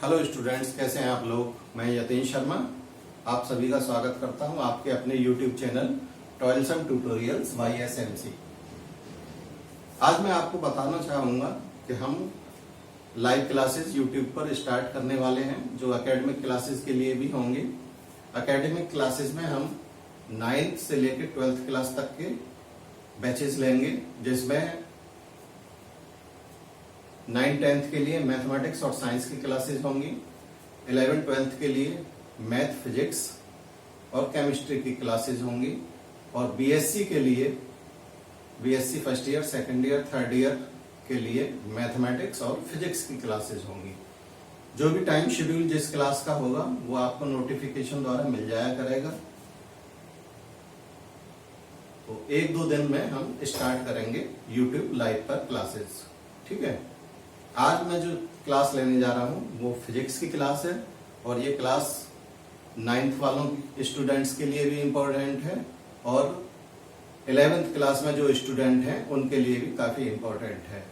Hello students, कैसे हैं आप लोग। मैं यतीन शर्मा आप सभी का स्वागत करता हूं आपके अपने YouTube चैनल टॉयलसम ट्यूटोरियल्स YSMC। आज मैं आपको बताना चाहूंगा कि हम लाइव क्लासेस YouTube पर स्टार्ट करने वाले हैं, जो एकेडमिक क्लासेस के लिए भी होंगे। एकेडमिक क्लासेस में हम 9th से लेकर 12th क्लास तक के बैचेस लेंगे, जिसमें 9th-10th के लिए मैथमेटिक्स और साइंस की क्लासेस होंगी। 11th-12th के लिए मैथ, फिजिक्स और केमिस्ट्री की क्लासेस होंगी। और बीएससी के लिए BSc first year, second year, third year के लिए मैथमेटिक्स और फिजिक्स की क्लासेस होंगी। जो भी टाइम शेड्यूल जिस क्लास का होगा वो आपको नोटिफिकेशन द्वारा मिल जाया करेगा। तो 1-2 दिन में हम स्टार्ट करेंगे YouTube लाइव पर क्लासेस। ठीक है। आज मैं जो क्लास लेने जा रहा हूँ वो फिजिक्स की क्लास है, और ये क्लास 9th वालों स्टूडेंट्स के लिए भी इम्पोर्टेंट है, और 11th क्लास में जो स्टूडेंट हैं उनके लिए भी काफी इम्पोर्टेंट है।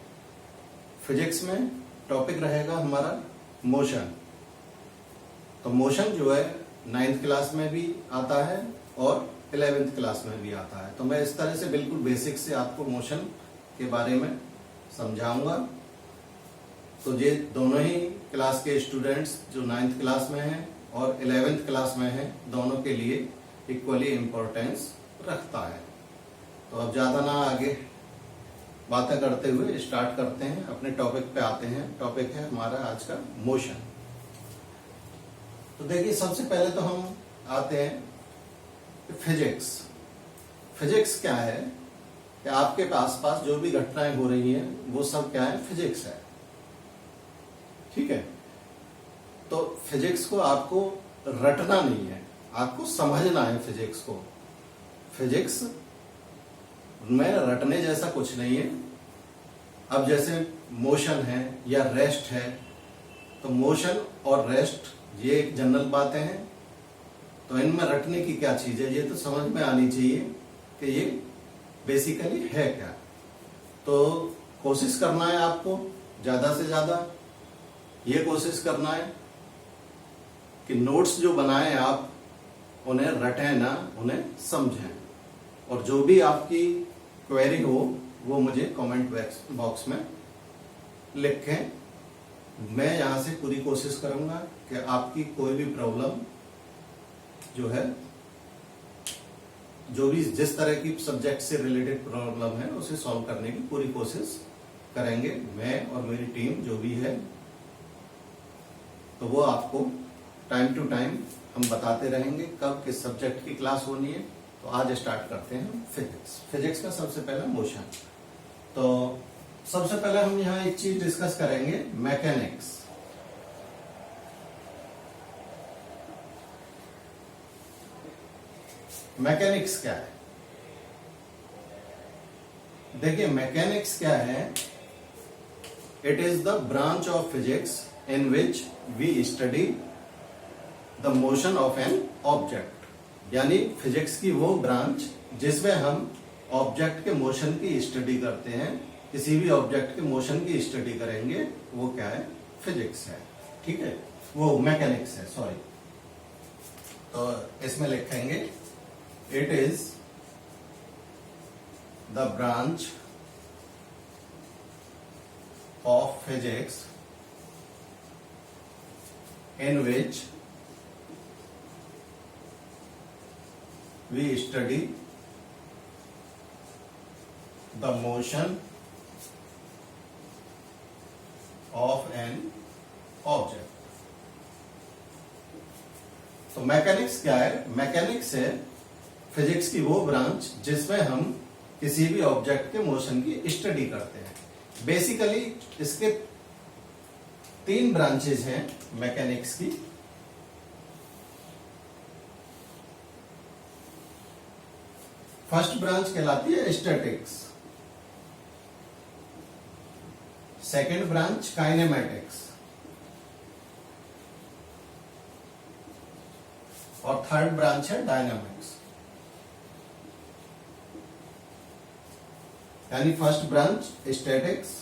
फिजिक्स में टॉपिक रहेगा हमारा मोशन। तो मोशन जो है 9th क्लास में भी आता है और 11th क्लास में भी आता है। तो मैं इस तरह से बिल्कुल बेसिक से आपको मोशन के बारे में समझाऊंगा। तो ये दोनों ही क्लास के स्टूडेंट्स जो 9th क्लास में हैं और 11th क्लास में हैं, दोनों के लिए इक्वली इम्पोर्टेंस रखता है। तो अब ज्यादा ना आगे बातें करते हुए स्टार्ट करते हैं, अपने टॉपिक पे आते हैं। टॉपिक है हमारा आज का मोशन। तो देखिए, सबसे पहले तो हम आते हैं फिजिक्स। फिजिक्स क्या है कि आपके आसपास जो भी घटनाएं हो रही हैं वो सब क्या है, फिजिक्स है। ठीक है। तो फिजिक्स को आपको रटना नहीं है, आपको समझना है फिजिक्स को। फिजिक्स में रटने जैसा कुछ नहीं है। अब जैसे मोशन है या रेस्ट है, तो मोशन और रेस्ट ये एक जनरल बातें हैं। तो इनमें रटने की क्या चीज है, ये तो समझ में आनी चाहिए कि ये बेसिकली है क्या। तो कोशिश करना है आपको ज्यादा से ज्यादा ये कोशिश करना है कि नोट्स जो बनाए आप उन्हें रटें ना, उन्हें समझें। और जो भी आपकी क्वेरी हो वो मुझे कमेंट बॉक्स में लिखें। मैं यहां से पूरी कोशिश करूंगा कि आपकी कोई भी प्रॉब्लम जो है, जो भी जिस तरह की सब्जेक्ट से रिलेटेड प्रॉब्लम है उसे सॉल्व करने की पूरी कोशिश करेंगे, मैं और मेरी टीम जो भी है। तो वो आपको टाइम टू टाइम हम बताते रहेंगे कब किस सब्जेक्ट की क्लास होनी है। तो आज स्टार्ट करते हैं फिजिक्स। फिजिक्स का सबसे पहला मोशन। तो सबसे पहले हम यहाँ एक चीज डिस्कस करेंगे, मैकेनिक्स। मैकेनिक्स क्या है? देखिए, मैकेनिक्स क्या है? It is the branch of physics in which we study the motion of an object। यानी फिजिक्स की वो ब्रांच जिसमें हम ऑब्जेक्ट के मोशन की स्टडी करते हैं। किसी भी ऑब्जेक्ट के मोशन की स्टडी करेंगे वो क्या है, फिजिक्स है। ठीक है, वो मैकेनिक्स है, सॉरी। तो इसमें लिखेंगे it is the branch of physics in which we study the motion of an object। तो मैकेनिक्स क्या है? मैकेनिक्स है फिजिक्स की वो ब्रांच जिसमें हम किसी भी ऑब्जेक्ट के मोशन की स्टडी करते हैं। बेसिकली इसके 3 ब्रांचेज हैं मैकेनिक्स की। फर्स्ट ब्रांच कहलाती है स्टैटिक्स, सेकंड ब्रांच काइनेमैटिक्स, और थर्ड ब्रांच है डायनामिक्स। यानी फर्स्ट ब्रांच स्टैटिक्स,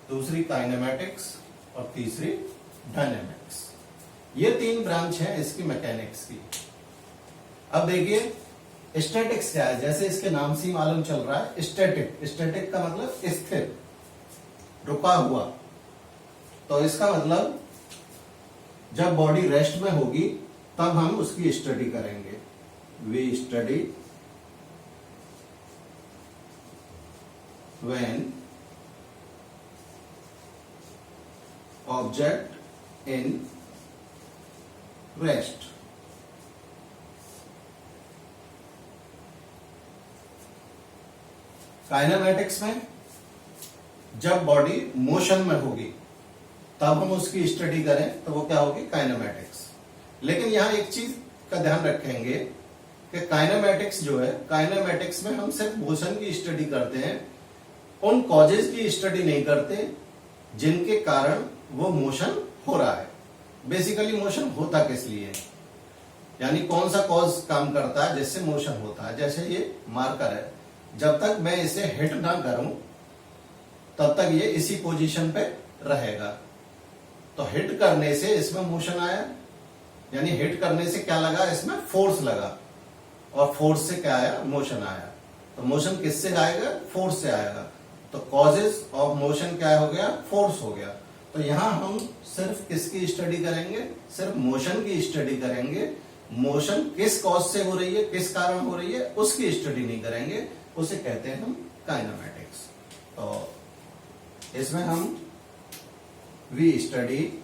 दूसरी काइनेमैटिक्स और तीसरी डायनेमिक्स। ये 3 ब्रांच है इसकी मैकेनिक्स की। अब देखिए स्टैटिक्स क्या है, जैसे इसके नाम से ही मालूम चल रहा है स्टैटिक। स्टैटिक का मतलब स्थिर, रुका हुआ। तो इसका मतलब जब बॉडी रेस्ट में होगी तब हम उसकी स्टडी करेंगे। We study when object in rest. Kinematics में जब बॉडी मोशन में होगी तब हम उसकी स्टडी करें तो वो क्या होगी, काइनेमैटिक्स। लेकिन यहां एक चीज का ध्यान रखेंगे कि काइनेमैटिक्स जो है, काइनेमैटिक्स में हम सिर्फ मोशन की स्टडी करते हैं, उन कॉजेज की स्टडी नहीं करते जिनके कारण वो मोशन हो रहा है। बेसिकली मोशन होता किस लिए, यानी कौन सा कॉज काम करता है जिससे मोशन होता है। जैसे ये मार्कर है, जब तक मैं इसे हिट ना करूं तब तक ये इसी पोजीशन पे रहेगा। तो हिट करने से इसमें मोशन आया, यानी हिट करने से क्या लगा, इसमें फोर्स लगा, और फोर्स से क्या आया, मोशन आया। तो मोशन किससे आएगा, फोर्स से आएगा। तो कॉजेज ऑफ मोशन क्या हो गया, फोर्स हो गया। तो यहां हम सिर्फ किसकी स्टडी करेंगे, सिर्फ मोशन की स्टडी करेंगे। मोशन किस कॉज से हो रही है, किस कारण हो रही है, उसकी स्टडी नहीं करेंगे, उसे कहते हैं हम काइनेमैटिक्स। तो इसमें हम we study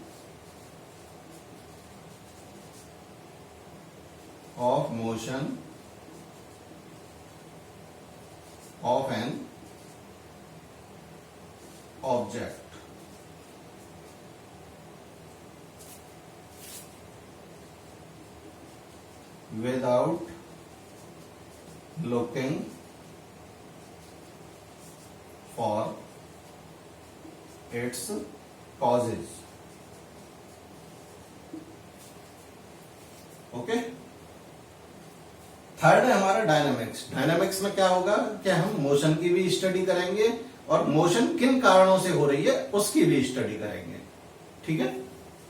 of motion of an object without looking for its causes। Okay. Third है हमारा डायनामिक्स। डायनामिक्स में क्या होगा कि हम मोशन की भी स्टडी करेंगे और मोशन किन कारणों से हो रही है उसकी भी स्टडी करेंगे। ठीक है।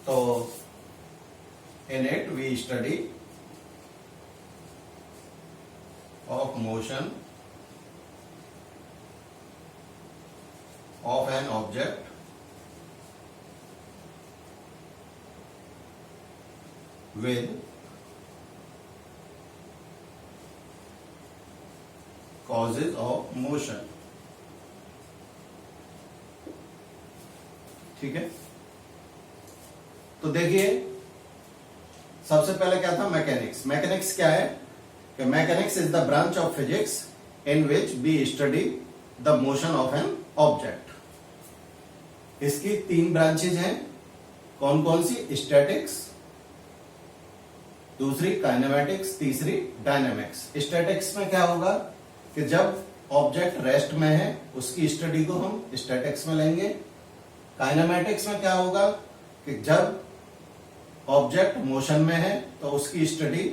तो in it we study of motion of an object with causes of motion। ठीक है। तो देखिए सबसे पहले क्या था, मैकेनिक्स। मैकेनिक्स क्या है, mechanics is the branch of physics in which we study the motion of an object. इसकी 3 ब्रांचेज हैं। कौन कौन सी, स्टैटिक्स, दूसरी काइनेमैटिक्स, तीसरी डायनामिक्स। स्टैटिक्स में क्या होगा कि जब ऑब्जेक्ट रेस्ट में है उसकी स्टडी को हम स्टैटिक्स में लेंगे। काइनेमैटिक्स में क्या होगा कि जब ऑब्जेक्ट मोशन में है तो उसकी स्टडी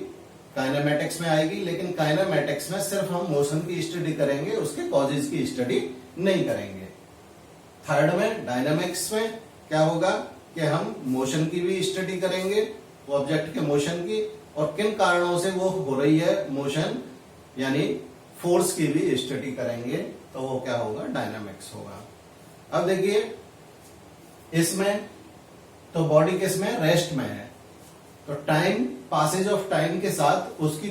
काइनेमैटिक्स में आएगी। लेकिन काइनेमैटिक्स में सिर्फ हम मोशन की स्टडी करेंगे, उसके कॉजेज की स्टडी नहीं करेंगे। थर्ड में डायनामिक्स में क्या होगा कि हम मोशन की भी स्टडी करेंगे, ऑब्जेक्ट के मोशन की, और किन कारणों से वो हो रही है मोशन, यानी फोर्स की भी स्टडी करेंगे। तो वो क्या होगा, डायनामिक्स होगा। अब देखिए इसमें तो बॉडी किसमें, रेस्ट में है। तो टाइम, पासेज ऑफ टाइम के साथ उसकी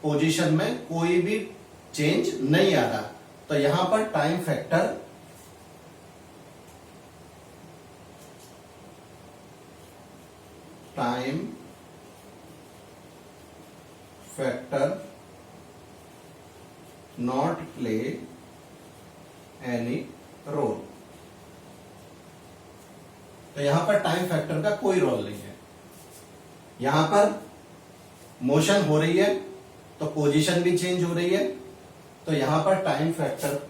पोजीशन में कोई भी चेंज नहीं आ रहा। तो यहां पर time factor not play any role. तो यहां पर टाइम फैक्टर का कोई रोल नहीं है। यहां पर मोशन हो रही है तो पोजीशन भी चेंज हो रही है। तो यहां पर time factor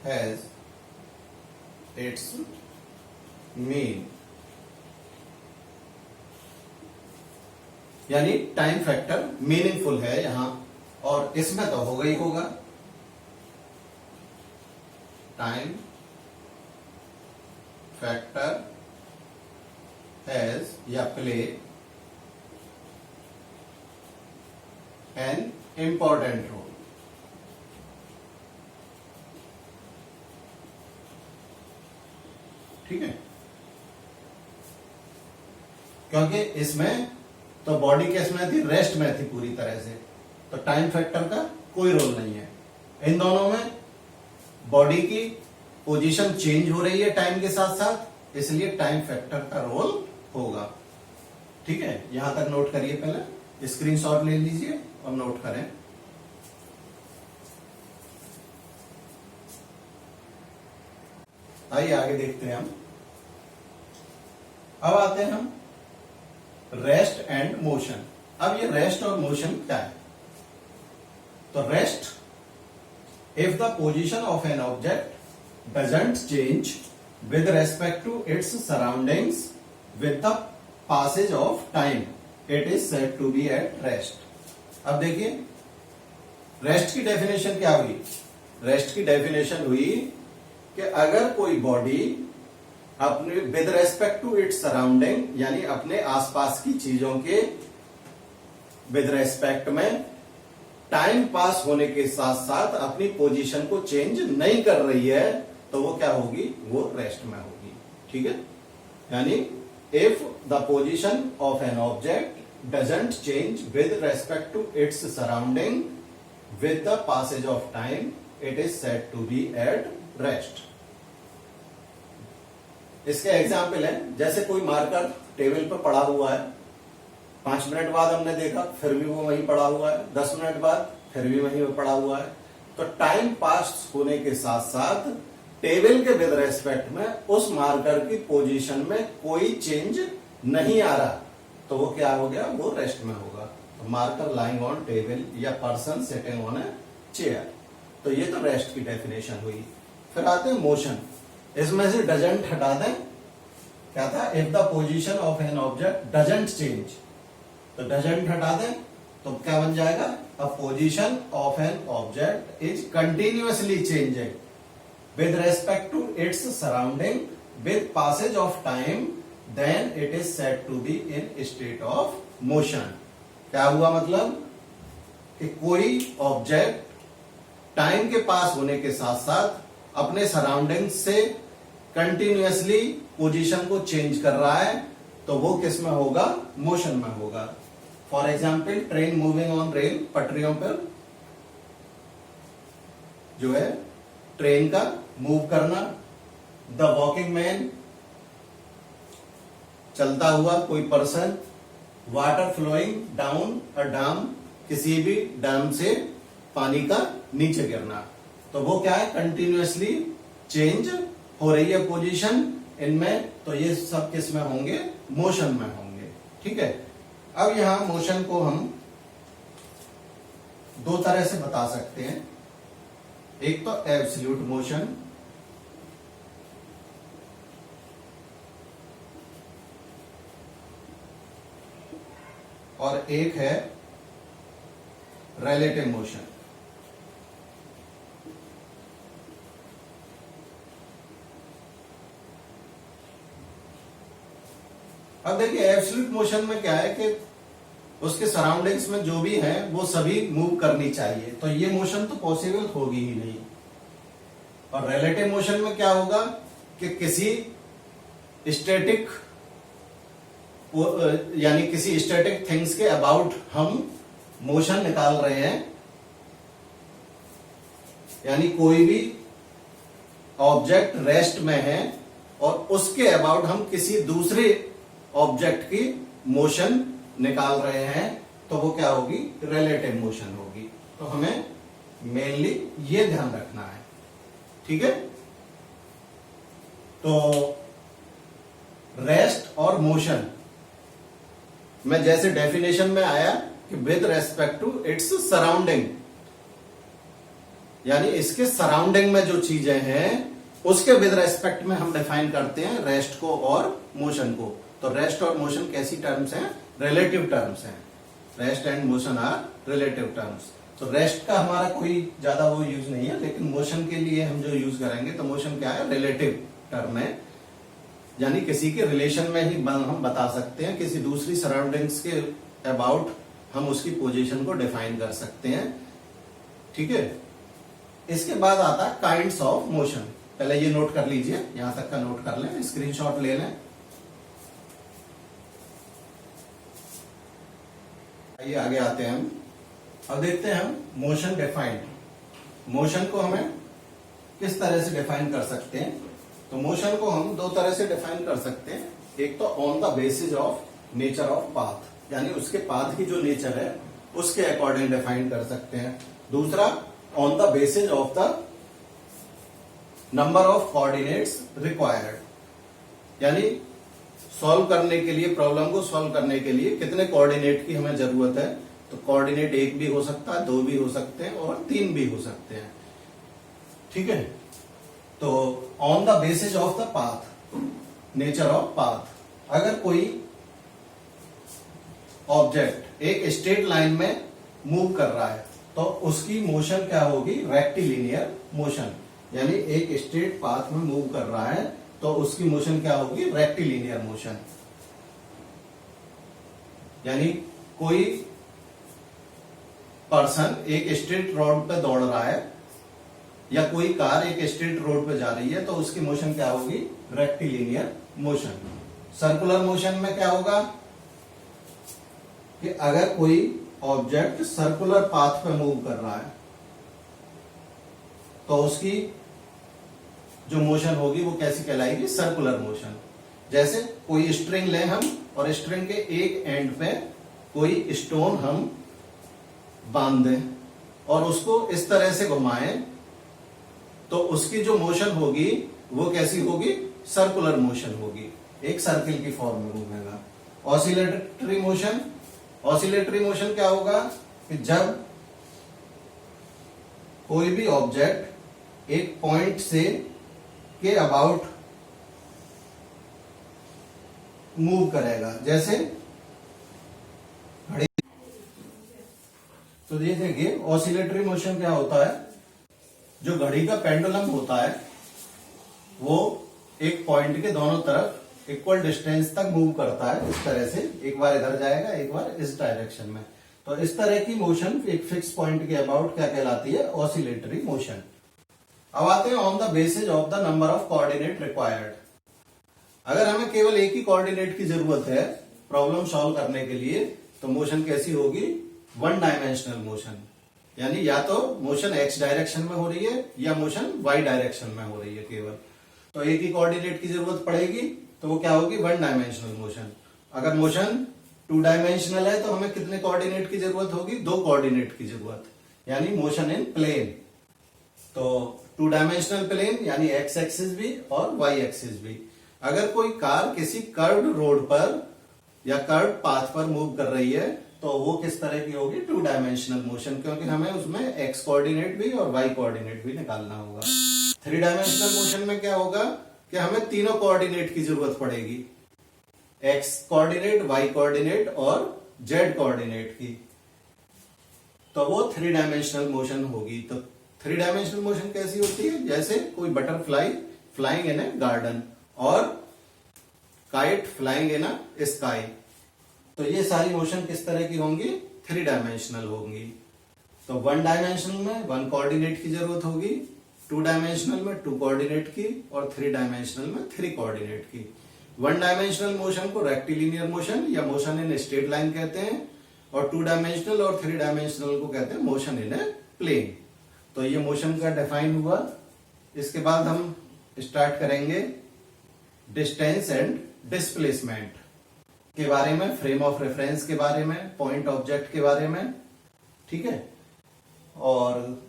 has its mean, यानी टाइम फैक्टर मीनिंगफुल है यहां, और इसमें तो होगा ही होगा। टाइम फैक्टर हैज या प्ले एन इंपॉर्टेंट रोल। ठीक है, क्योंकि इसमें तो बॉडी किस में थी, रेस्ट में थी पूरी तरह से, तो टाइम फैक्टर का कोई रोल नहीं है। इन दोनों में बॉडी की पोजीशन चेंज हो रही है टाइम के साथ साथ, इसलिए टाइम फैक्टर का रोल होगा। ठीक है, यहां तक नोट करिए, पहले स्क्रीनशॉट ले लीजिए और नोट करें। आइए आगे देखते हैं हम। अब आते हैं हम रेस्ट एंड मोशन। अब ये रेस्ट और मोशन क्या है? तो rest, if the position of an object doesn't change with respect to its surroundings with the passage of time, it is said to be at rest. अब देखिए, rest की definition क्या हुई? रेस्ट की डेफिनेशन हुई कि अगर कोई बॉडी अपने with respect to its surrounding, यानी अपने आसपास की चीजों के विद रेस्पेक्ट में टाइम पास होने के साथ साथ अपनी पोजीशन को चेंज नहीं कर रही है, तो वो क्या होगी? वो रेस्ट में होगी। ठीक है, यानी if the position of an object doesn't change with respect to its surrounding with the passage of time, it is said to be at rest. इसके एग्जाम्पल है, जैसे कोई मार्कर टेबल पर पड़ा हुआ है, 5 मिनट बाद हमने देखा फिर भी वो वहीं पड़ा हुआ है, 10 मिनट बाद फिर भी वहीं पड़ा हुआ है। तो टाइम पास होने के साथ साथ टेबल के विद रेस्पेक्ट में उस मार्कर की पोजीशन में कोई चेंज नहीं आ रहा, तो वो क्या हो गया? वो रेस्ट में होगा। तो मार्कर लाइंग ऑन टेबल या person sitting on a chair, तो ये तो रेस्ट की डेफिनेशन हुई। फिर आते हैं मोशन। इसमें से डजंट हटा दें, क्या था? If the position of an object doesn't change, तो डजंट हटा दें तो क्या बन जाएगा? A position of an object is continuously changing with respect to its surrounding with passage of time, then it is said to be in state of motion. क्या हुआ? मतलब कि कोई ऑब्जेक्ट टाइम के पास होने के साथ साथ अपने सराउंडिंग्स से कंटिन्यूअसली पोजीशन को चेंज कर रहा है, तो वो किस में होगा? मोशन में होगा। For example, train moving on rail, पटरियों पर जो है ट्रेन का मूव करना। द वॉकिंग मैन, चलता हुआ कोई person. Water flowing down a dam, किसी भी डैम से पानी का नीचे गिरना, तो वो क्या है? कंटिन्यूअसली चेंज हो रही है पोजीशन इनमें, तो ये सब किस में होंगे? मोशन में होंगे। ठीक है, अब यहां मोशन को हम दो तरह से बता सकते हैं। एक तो एब्सोल्यूट मोशन, और एक है रिलेटिव मोशन। अब देखिए, एब्सोल्यूट मोशन में क्या है कि उसके सराउंडिंग्स में जो भी है वो सभी मूव करनी चाहिए, तो ये मोशन तो पॉसिबल होगी ही नहीं। और रिलेटिव मोशन में क्या होगा कि किसी स्टैटिक, यानी किसी स्टैटिक थिंग्स के अबाउट हम मोशन निकाल रहे हैं, यानी कोई भी ऑब्जेक्ट रेस्ट में है और उसके अबाउट हम किसी दूसरे ऑब्जेक्ट की मोशन निकाल रहे हैं, तो वो क्या होगी? रिलेटिव मोशन होगी। तो हमें मेनली ये ध्यान रखना है। ठीक है, तो रेस्ट और मोशन में जैसे डेफिनेशन में आया कि with respect to its surrounding, यानी इसके सराउंडिंग में जो चीजें हैं उसके विद रेस्पेक्ट में हम डिफाइन करते हैं रेस्ट को और मोशन को। तो रेस्ट और मोशन कैसी टर्म्स हैं? रिलेटिव टर्म्स हैं। Rest and motion are relative terms. तो रेस्ट का हमारा कोई ज्यादा वो यूज नहीं है, लेकिन मोशन के लिए हम जो यूज करेंगे तो मोशन क्या है, रिलेटिव टर्म है, यानी किसी के रिलेशन में ही हम बता सकते हैं, किसी दूसरी सराउंडिंग्स के अबाउट हम उसकी पोजीशन को डिफाइन कर सकते हैं। ठीक है, इसके बाद आता है काइंड्स ऑफ मोशन। पहले ये नोट कर लीजिए, यहां तक का नोट कर लें, स्क्रीनशॉट ले लें। आइए आगे आते हैं हम। अब देखते हैं हम मोशन डिफाइंड। मोशन को हमें किस तरह से डिफाइन कर सकते हैं? तो मोशन को हम दो तरह से डिफाइन कर सकते हैं। एक तो on the basis of nature of path, यानी उसके पाथ की जो नेचर है उसके अकॉर्डिंग डिफाइन कर सकते हैं। दूसरा on the basis of the number of coordinates required, यानी सॉल्व करने के लिए, प्रॉब्लम को सॉल्व करने के लिए कितने कोऑर्डिनेट की हमें जरूरत है। तो कोऑर्डिनेट 1 भी हो सकता है, 2 भी हो सकते हैं और 3 भी हो सकते हैं। ठीक है, तो on the basis of the path, nature of path, अगर कोई ऑब्जेक्ट एक स्ट्रेट लाइन में मूव कर रहा है तो उसकी मोशन क्या होगी, रेक्टिलिनियर मोशन, यानी एक स्ट्रेट पाथ में मूव कर रहा है तो उसकी मोशन क्या होगी, रेक्टिलिनियर मोशन। यानी कोई पर्सन एक स्ट्रेट रोड पे दौड़ रहा है या कोई कार एक स्ट्रेट रोड पे जा रही है तो उसकी मोशन क्या होगी, रेक्टिलिनियर मोशन। सर्कुलर मोशन में क्या होगा कि अगर कोई ऑब्जेक्ट सर्कुलर पाथ पे मूव कर रहा है तो उसकी जो मोशन होगी वो कैसी कहलाएगी, सर्कुलर मोशन। जैसे कोई स्ट्रिंग लें हम और स्ट्रिंग के एक एंड पे कोई स्टोन हम बांध दें और उसको इस तरह से घुमाएं तो उसकी जो मोशन होगी वो कैसी होगी, सर्कुलर मोशन होगी, एक सर्किल की फॉर्म में घूमेगा। ऑसिलेटरी मोशन, ऑसिलेटरी मोशन क्या होगा कि जब कोई भी ऑब्जेक्ट एक पॉइंट से के अबाउट मूव करेगा, जैसे घड़ी। तो ये देखिए ऑसिलेटरी मोशन क्या होता है, जो घड़ी का पेंडुलम होता है वो एक पॉइंट के दोनों तरफ इक्वल डिस्टेंस तक मूव करता है, इस तरह से, एक बार इधर जाएगा एक बार इस डायरेक्शन में। तो इस तरह की मोशन एक फिक्स पॉइंट के अबाउट क्या कहलाती है, ऑसिलेटरी मोशन। अब आते हैं on the basis of the number of coordinate required. अगर हमें केवल एक ही कोऑर्डिनेट की जरूरत है प्रॉब्लम सॉल्व करने के लिए तो मोशन कैसी होगी, वन डायमेंशनल मोशन, यानी या तो मोशन एक्स डायरेक्शन में हो रही है या मोशन वाई डायरेक्शन में हो रही है केवल, तो एक ही कोऑर्डिनेट की जरूरत पड़ेगी तो वो क्या होगी, वन डायमेंशनल मोशन। अगर मोशन 2 डायमेंशनल है तो हमें कितने कोऑर्डिनेट की जरूरत होगी, 2 कोऑर्डिनेट की जरूरत, यानी मोशन इन प्लेन। तो 2 डायमेंशनल प्लेन यानी एक्स एक्सिस भी और वाई एक्सिस भी। अगर कोई कार किसी कर्व्ड रोड पर या कर्व्ड पाथ पर मूव कर रही है तो वो किस तरह की होगी, 2 डायमेंशनल मोशन, क्योंकि हमें उसमें एक्स कोऑर्डिनेट भी और वाई कोऑर्डिनेट भी निकालना होगा। 3 डायमेंशनल मोशन में क्या होगा कि हमें तीनों कोऑर्डिनेट की जरूरत पड़ेगी, एक्स कोऑर्डिनेट, वाई कोऑर्डिनेट और जेड कोऑर्डिनेट की, तो वो 3 डायमेंशनल मोशन होगी। तो 3 डायमेंशनल मोशन कैसी होती है, जैसे कोई butterfly flying in a garden और kite flying in a sky. तो ये सारी मोशन किस तरह की होंगी, 3 डायमेंशनल होंगी। तो 1 डायमेंशनल में 1 कोऑर्डिनेट की जरूरत होगी, 2 डायमेंशनल में 2 कोऑर्डिनेट की और 3 डायमेंशनल में 3 कोऑर्डिनेट की। 1 डायमेंशनल मोशन को रेक्टिलिनियर मोशन या मोशन इन स्ट्रेट लाइन कहते हैं और 2 डायमेंशनल और 3 डायमेंशनल को कहते हैं मोशन इन ए प्लेन। तो ये मोशन का डिफाइन हुआ। इसके बाद हम स्टार्ट करेंगे डिस्टेंस एंड डिस्प्लेसमेंट के बारे में, फ्रेम ऑफ रेफरेंस के बारे में, पॉइंट ऑब्जेक्ट के बारे में, ठीक है, और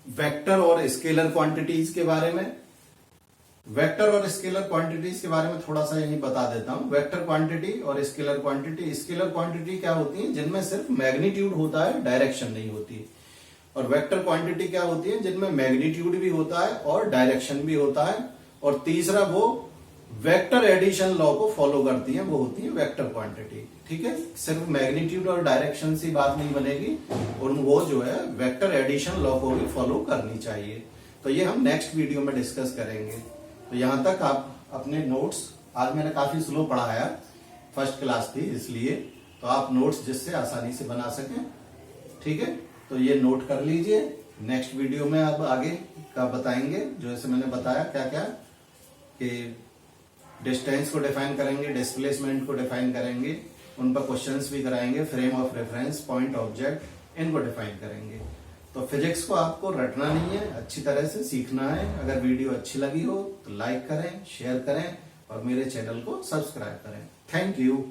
वेक्टर और स्केलर क्वांटिटीज के बारे में। वेक्टर और स्केलर क्वांटिटीज के बारे में थोड़ा सा यही बता देता हूं। वेक्टर क्वांटिटी और स्केलर क्वांटिटी, स्केलर क्वांटिटी क्या होती है, जिनमें सिर्फ मैग्नीट्यूड होता है, डायरेक्शन नहीं होती। और वेक्टर क्वांटिटी क्या होती है, जिनमें मैग्नीट्यूड भी होता है और डायरेक्शन भी होता है। और तीसरा वो वेक्टर एडिशन लॉ को फॉलो करती हैं, वो होती है वेक्टर क्वांटिटी। ठीक है, सिर्फ मैग्नीट्यूड और डायरेक्शन से बात नहीं बनेगी, और वो जो है वेक्टर एडिशन लॉ को भी फॉलो करनी चाहिए। तो ये हम नेक्स्ट वीडियो में डिस्कस करेंगे। तो यहां तक आप अपने नोट्स, आज मैंने काफी स्लो पढ़ाया, फर्स्ट क्लास थी इसलिए, तो आप नोट्स जिससे आसानी से बना सकें। ठीक है, तो ये नोट कर लीजिए। नेक्स्ट वीडियो में अब आगे का बताएंगे, जो ऐसे मैंने बताया क्या क्या, कि डिस्टेंस को डिफाइन करेंगे, डिस्प्लेसमेंट को डिफाइन करेंगे, उन पर क्वेश्चंस भी कराएंगे, frame of reference, point object, इनको डिफाइन करेंगे। तो फिजिक्स को आपको रटना नहीं है, अच्छी तरह से सीखना है। अगर वीडियो अच्छी लगी हो तो लाइक करें, शेयर करें और मेरे चैनल को सब्सक्राइब करें। Thank you.